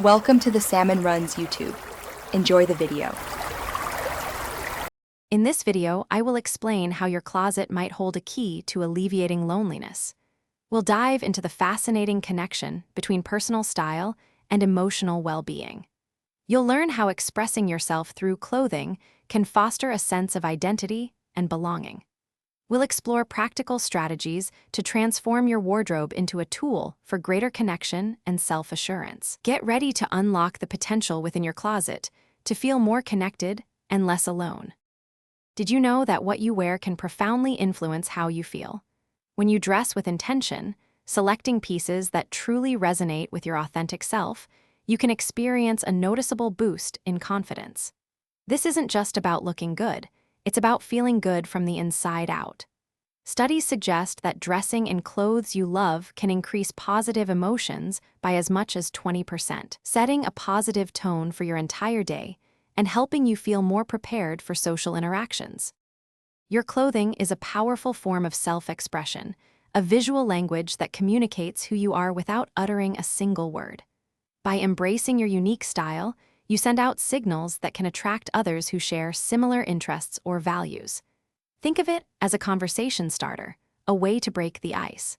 Welcome to the Salmon Runs YouTube. Enjoy the video. In this video, I will explain how your closet might hold a key to alleviating loneliness. We'll dive into the fascinating connection between personal style and emotional well-being. You'll learn how expressing yourself through clothing can foster a sense of identity and belonging. We'll explore practical strategies to transform your wardrobe into a tool for greater connection and self-assurance. Get ready to unlock the potential within your closet to feel more connected and less alone. Did you know that what you wear can profoundly influence how you feel? When you dress with intention, selecting pieces that truly resonate with your authentic self, you can experience a noticeable boost in confidence. This isn't just about looking good, it's about feeling good from the inside out. Studies suggest that dressing in clothes you love can increase positive emotions by as much as 20%, setting a positive tone for your entire day and helping you feel more prepared for social interactions. Your clothing is a powerful form of self-expression, a visual language that communicates who you are without uttering a single word. By embracing your unique style, you send out signals that can attract others who share similar interests or values. Think of it as a conversation starter, a way to break the ice.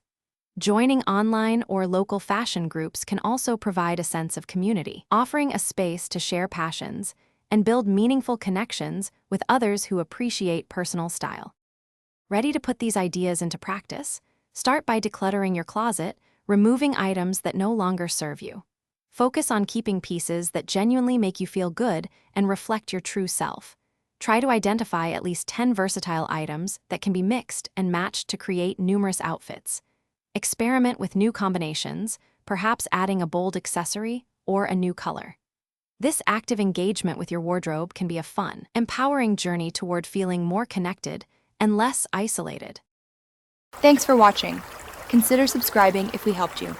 Joining online or local fashion groups can also provide a sense of community, offering a space to share passions and build meaningful connections with others who appreciate personal style. Ready to put these ideas into practice? Start by decluttering your closet, removing items that no longer serve you. Focus on keeping pieces that genuinely make you feel good and reflect your true self. Try to identify at least 10 versatile items that can be mixed and matched to create numerous outfits. Experiment with new combinations, perhaps adding a bold accessory or a new color. This active engagement with your wardrobe can be a fun, empowering journey toward feeling more connected and less isolated. Thanks for watching. Consider subscribing if we helped you.